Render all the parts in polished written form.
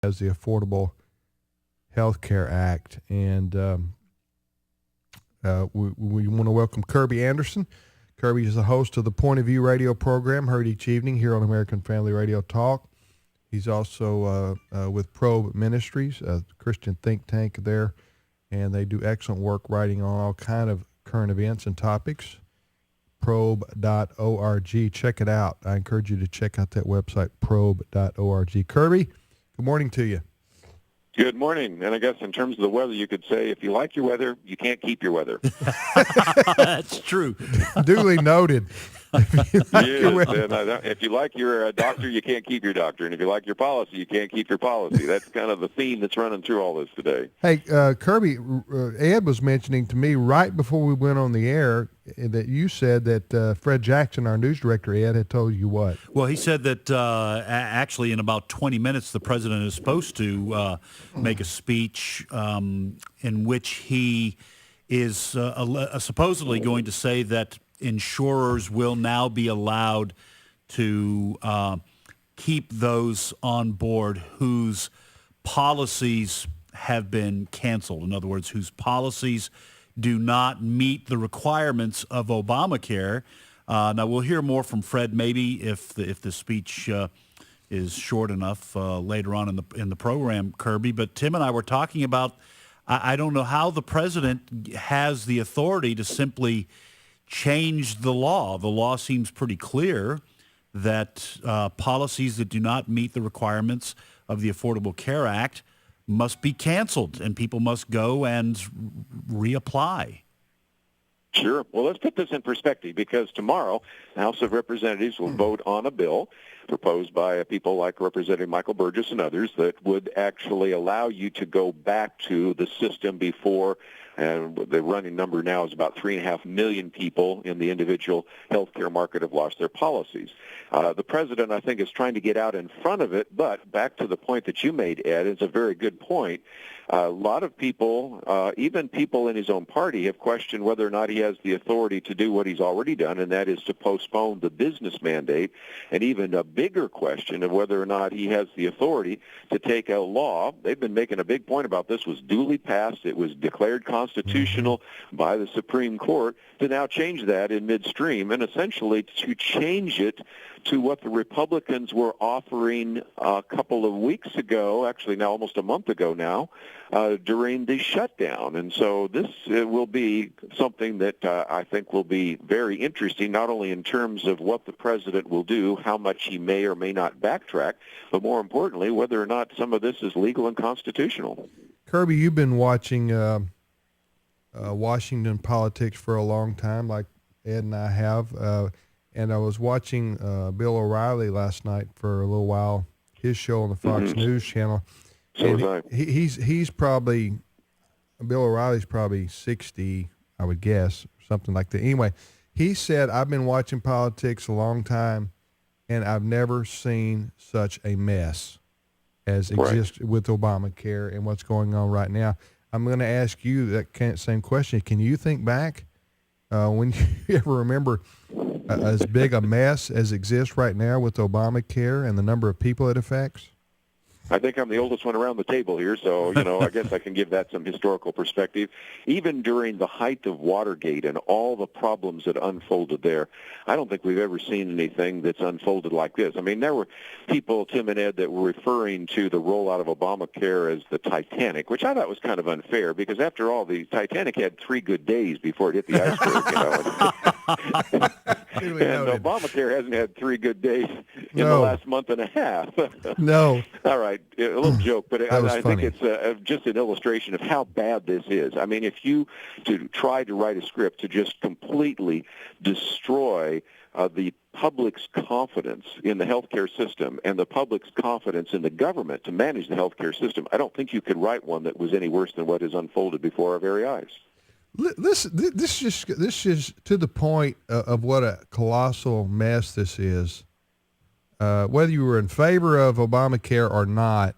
as the Affordable Health Care Act. And we want to welcome Kirby Anderson. Kirby is the host of the Point of View radio program, heard each evening here on American Family Radio Talk. He's also with Probe Ministries, a Christian think tank there, and they do excellent work writing on all kind of current events and topics. Probe.org. Check it out. I encourage you to check out that website, probe.org. Kirby, good morning to you. Good morning. And I guess in terms of the weather, you could say if you like your weather, you can't keep your weather. That's true. Duly noted. If you like your doctor, you can't keep your doctor. And if you like your policy, you can't keep your policy. That's kind of the theme that's running through all this today. Hey, Kirby, Ed was mentioning to me right before we went on the air that you said that Fred Jackson, our news director, Ed, had told you what? Well, he said that actually in about 20 minutes, the president is supposed to make a speech in which he is supposedly going to say that insurers will now be allowed to keep those on board whose policies have been canceled. In other words, whose policies do not meet the requirements of Obamacare. Now, we'll hear more from Fred maybe if the speech is short enough later on in the program, Kirby. But Tim and I were talking about, I don't know how the president has the authority to simply change the law. The law seems pretty clear that policies that do not meet the requirements of the Affordable Care Act must be canceled, and people must go and reapply. Sure. Well, let's put this in perspective, because tomorrow the House of Representatives will vote on a bill proposed by people like Representative Michael Burgess and others that would actually allow you to go back to the system before, and the running number now is about 3.5 million people in the individual health care market have lost their policies. The president, I think, is trying to get out in front of it, but back to the point that you made, Ed, it's a very good point. A lot of people, even people in his own party, have questioned whether or not he has the authority to do what he's already done, and that is to postpone the business mandate, and even a bigger question of whether or not he has the authority to take a law. They've been making a big point about this, was duly passed, it was declared constitutional by the Supreme Court, to now change that in midstream and essentially to change it to what the Republicans were offering a couple of weeks ago, actually now almost a month ago now, during the shutdown. And so this will be something that I think will be very interesting, not only in terms of what the president will do, how much he may or may not backtrack, but more importantly, whether or not some of this is legal and constitutional. Kirby, you've been watching Washington politics for a long time, like Ed and I have. And I was watching Bill O'Reilly last night for a little while, his show on the Fox News channel. So was I. He's probably, Bill O'Reilly's probably 60, I would guess, something like that. Anyway, he said, I've been watching politics a long time, and I've never seen such a mess as exists with Obamacare and what's going on right now. I'm going to ask you that same question. Can you think back when you ever remember as big a mess as exists right now with Obamacare and the number of people it affects? I think I'm the oldest one around the table here, so, I guess I can give that some historical perspective. Even during the height of Watergate and all the problems that unfolded there, I don't think we've ever seen anything that's unfolded like this. I mean, there were people, Tim and Ed, that were referring to the rollout of Obamacare as the Titanic, which I thought was kind of unfair, because after all, the Titanic had 3 good days before it hit the iceberg, And Obamacare hasn't had 3 good days in the last month and a half. No. All right, a little joke, but I think funny. it's just an illustration of how bad this is. I mean, if you try to write a script to just completely destroy the public's confidence in the healthcare system and the public's confidence in the government to manage the healthcare system, I don't think you could write one that was any worse than what has unfolded before our very eyes. This is to the point of what a colossal mess this is. Whether you were in favor of Obamacare or not,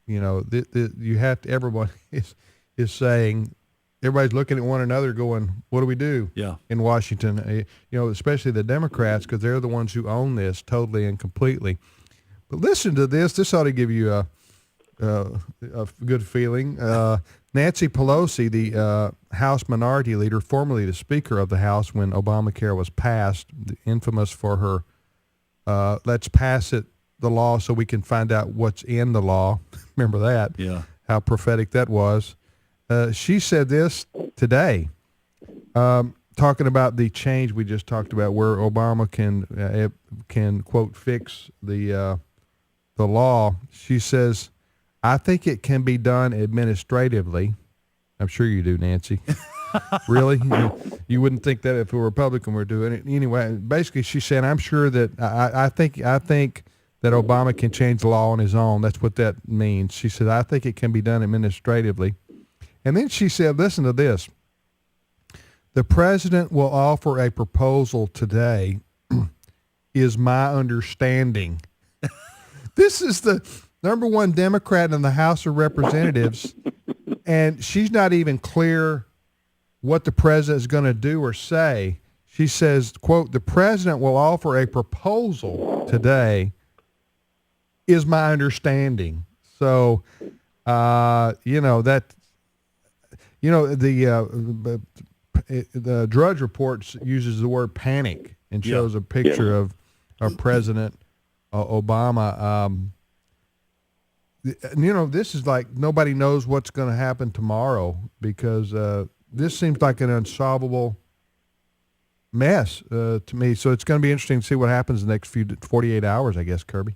you have to. Everyone is saying, everybody's looking at one another, going, "What do we do?" Yeah. In Washington, especially the Democrats, because they're the ones who own this totally and completely. But listen to this. This ought to give you a good feeling. Nancy Pelosi, the House Minority Leader, formerly the Speaker of the House when Obamacare was passed, infamous for her, let's pass it, the law, so we can find out what's in the law. Remember that? Yeah. How prophetic that was. She said this today, talking about the change we just talked about, where Obama can quote fix the law. She says, "I think it can be done administratively." I'm sure you do, Nancy. Really? You wouldn't think that if a Republican were doing it. Anyway, basically, she said, "I'm sure that I think that Obama can change the law on his own." That's what that means. She said, "I think it can be done administratively." And then she said, listen to this. "The president will offer a proposal today, is my understanding." This is the number one Democrat in the House of Representatives, and she's not even clear what the president is going to do or say. She says, quote, "The president will offer a proposal today, is my understanding." So, the Drudge Report uses the word panic and shows a picture of President Obama. This is like nobody knows what's going to happen tomorrow, because this seems like an unsolvable mess to me. So it's going to be interesting to see what happens the next 48 hours, I guess, Kirby.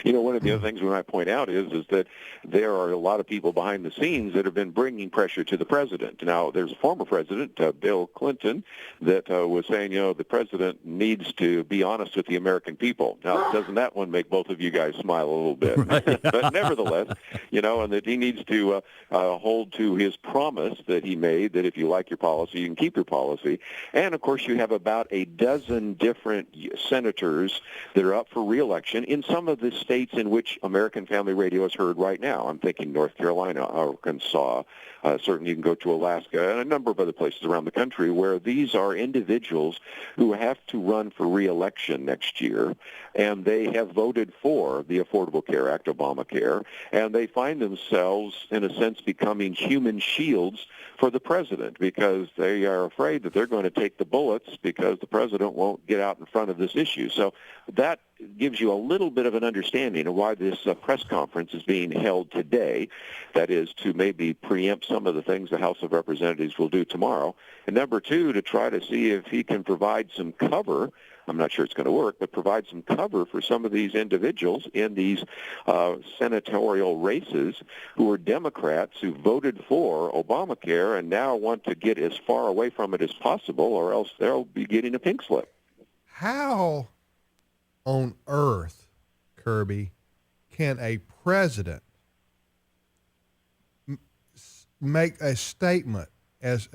One of the other things we might point out is that there are a lot of people behind the scenes that have been bringing pressure to the president. Now, there's a former president, Bill Clinton, that was saying, the president needs to be honest with the American people. Now, doesn't that one make both of you guys smile a little bit? Right. But nevertheless, and that he needs to hold to his promise that he made, that if you like your policy, you can keep your policy. And, of course, you have about a dozen different senators that are up for re-election in some of the states in which American Family Radio is heard right now. I'm thinking North Carolina, Arkansas, certainly you can go to Alaska, and a number of other places around the country where these are individuals who have to run for re-election next year, and they have voted for the Affordable Care Act, Obamacare, and they find themselves, in a sense, becoming human shields for the president, because they are afraid that they're going to take the bullets because the president won't get out in front of this issue. So that gives you a little bit of an understanding of why this press conference is being held today. That is to maybe preempt some of the things the House of Representatives will do tomorrow. And number two, to try to see if he can provide some cover. I'm not sure it's going to work, but provide some cover for some of these individuals in these senatorial races who are Democrats who voted for Obamacare and now want to get as far away from it as possible, or else they'll be getting a pink slip. How on earth, Kirby, can a president make a statement as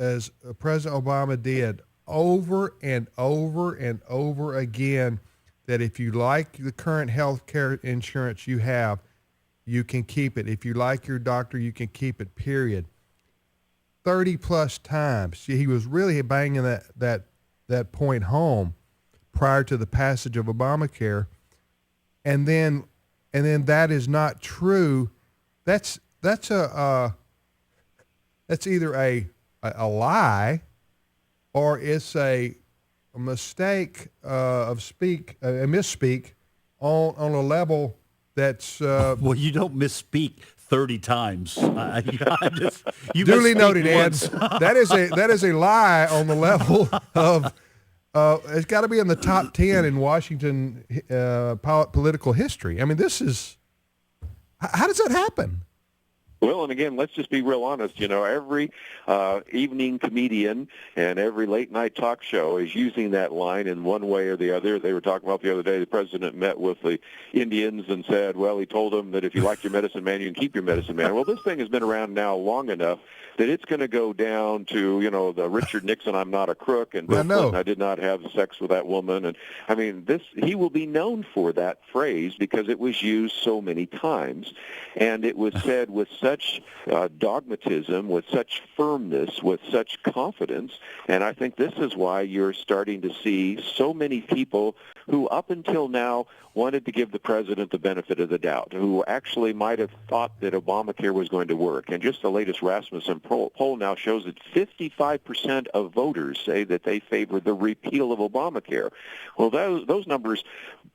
President Obama did over and over and over again, that if you like the current health care insurance you have, you can keep it. If you like your doctor, you can keep it, period. 30 plus times. He was really banging that point home prior to the passage of Obamacare. And then that is not true. That's either a lie, or it's a mistake a misspeak on a level that's well, you don't misspeak 30 times. You duly misspeak noted, Ed. once. That is a lie on the level of it's got to be in the top 10 in Washington political history. I mean, how does that happen? Well, and again, let's just be real honest. Every evening comedian and every late-night talk show is using that line in one way or the other. They were talking about the other day, the president met with the Indians and said, well, he told them that if you like your medicine man, you can keep your medicine man. Well, this thing has been around now long enough that it's going to go down to, the Richard Nixon, I'm not a crook, and Bill Clinton, I did not have sex with that woman. And I mean, he will be known for that phrase because it was used so many times, and it was said with such such dogmatism, with such firmness, with such confidence. And I think this is why you're starting to see so many people who up until now wanted to give the president the benefit of the doubt, who actually might have thought that Obamacare was going to work. And just the latest Rasmussen poll now shows that 55% of voters say that they favor the repeal of Obamacare. Well, those numbers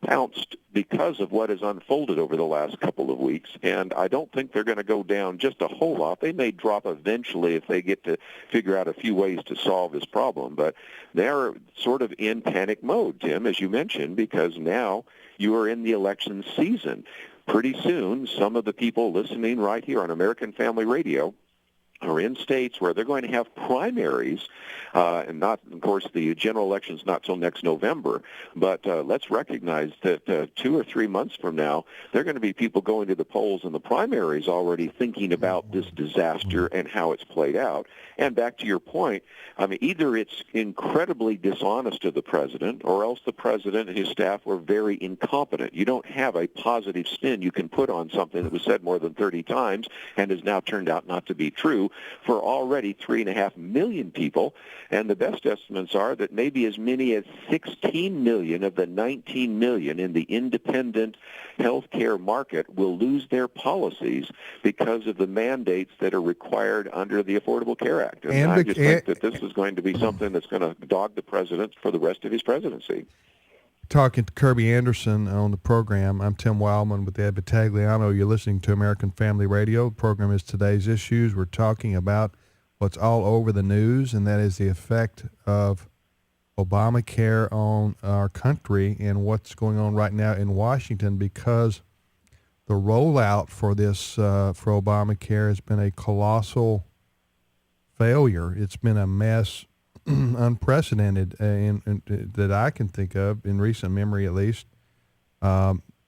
bounced because of what has unfolded over the last couple of weeks, and I don't think they're going to go down just a whole lot. They may drop eventually if they get to figure out a few ways to solve this problem, but they're sort of in panic mode, Tim, as you mentioned, because now you are in the election season. Pretty soon, some of the people listening right here on American Family Radio are in states where they're going to have primaries, and not, of course, the general election's not till next November, but let's recognize that 2 or 3 months from now, there are going to be people going to the polls in the primaries already thinking about this disaster and how it's played out. And back to your point, I mean, either it's incredibly dishonest of the president, or else the president and his staff were very incompetent. You don't have a positive spin you can put on something that was said more than 30 times and has now turned out not to be true for already 3.5 million people, and the best estimates are that maybe as many as 16 million of the 19 million in the independent healthcare market will lose their policies because of the mandates that are required under the Affordable Care Act. And I just think that this is going to be something that's going to dog the president for the rest of his presidency. Talking to Kirby Anderson on the program. I'm Tim Wildman with Ed Battagliano. You're listening to American Family Radio. The program is Today's Issues. We're talking about what's all over the news, and that is the effect of Obamacare on our country and what's going on right now in Washington, because the rollout for this, for Obamacare, has been a colossal failure. It's been a mess, unprecedented that I can think of in recent memory, at least.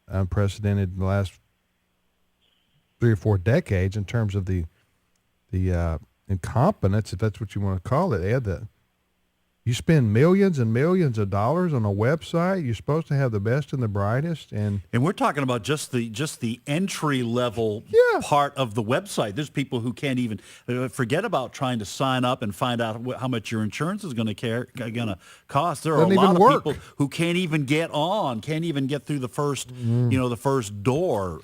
Unprecedented in the last 3 or 4 decades in terms of the incompetence, if that's what you want to call it, Ed. That you spend millions and millions of dollars on a website. You're supposed to have the best and the brightest, and we're talking about just the entry level part of the website. There's people who can't even forget about trying to sign up and find out how much your insurance is going to cost. There are a lot of people who can't even get through the first the first door.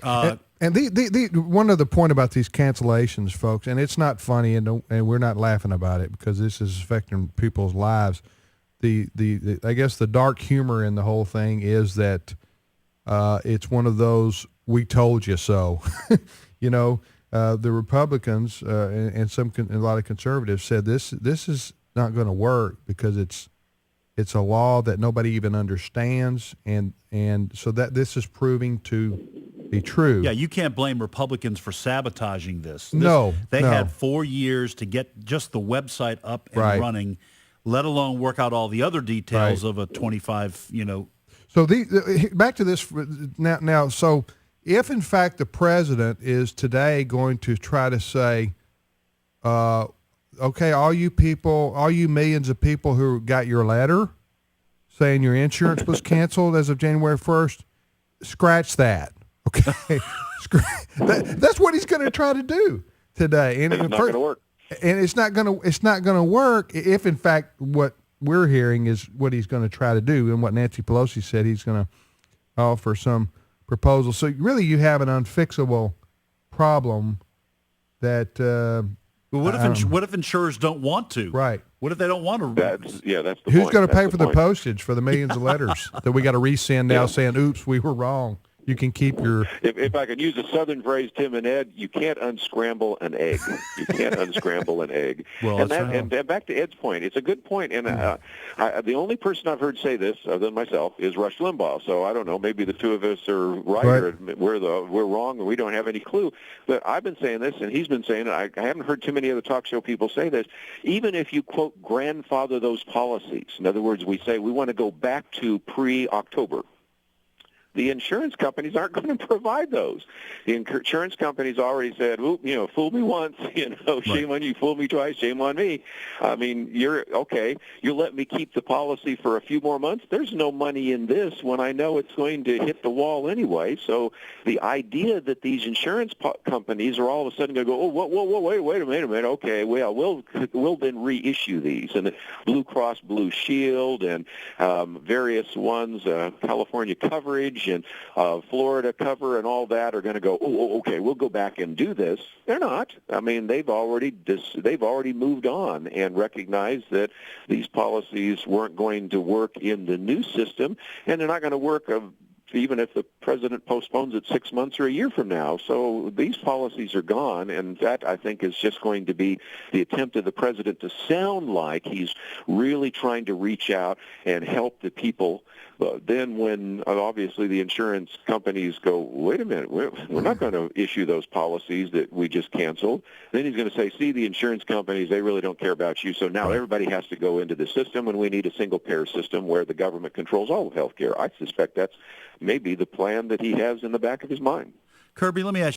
And the one other point about these cancellations, folks, and it's not funny, and we're not laughing about it because this is affecting people's lives. The I guess the dark humor in the whole thing is that it's one of those "we told you so." The Republicans and a lot of conservatives said this is not going to work because it's a law that nobody even understands, and so that this is proving to be true. Yeah, you can't blame Republicans for sabotaging this. They No. had 4 years to get just the website up and running, let alone work out all the other details of a 25, So back to this now. So if in fact the president is today going to try to say, okay, all you millions of people who got your letter saying your insurance was canceled as of January 1st, scratch that. Okay, that's what he's going to try to do today, and it's not going to work. And it's not going to work if, in fact, what we're hearing is what he's going to try to do, and what Nancy Pelosi said, he's going to offer some proposal. So really, you have an unfixable problem that. But what if insurers don't want to? Right. What if they don't want to? That's the Who's point. going to pay for the point. postage for the millions of letters that we got to resend now saying, oops, we were wrong? You can keep your... If I could use a Southern phrase, Tim and Ed, you can't unscramble an egg. You can't unscramble an egg. Well, and back to Ed's point, it's a good point. And the only person I've heard say this, other than myself, is Rush Limbaugh. So I don't know, maybe the two of us are right. Or we're wrong, and we don't have any clue. But I've been saying this, and he's been saying it. I haven't heard too many other talk show people say this. Even if you, quote, grandfather those policies, in other words, we say we want to go back to pre-October, the insurance companies aren't going to provide those. The insurance companies already said, "Oop, fool me once, shame on you, fool me twice, shame on me." I mean, you're let me keep the policy for a few more months. There's no money in this when I know it's going to hit the wall anyway. So the idea that these insurance companies are all of a sudden going to go, "Oh, whoa, wait a minute. Okay, well, we'll then reissue these," and the Blue Cross Blue Shield and various ones, California coverage and Florida cover and all that are going to go, "Oh, okay, we'll go back and do this." They're not. I mean, they've already moved on and recognized that these policies weren't going to work in the new system, and they're not going to work even if the president postpones it 6 months or a year from now. So these policies are gone, and that, I think, is just going to be the attempt of the president to sound like he's really trying to reach out and help the people. But then when obviously the insurance companies go, "Wait a minute, we're not going to issue those policies that we just canceled," then he's going to say, "See, the insurance companies, they really don't care about you, so now everybody has to go into the system, and we need a single-payer system where the government controls all of health care." I suspect that's maybe the plan that he has in the back of his mind. Kirby, let me ask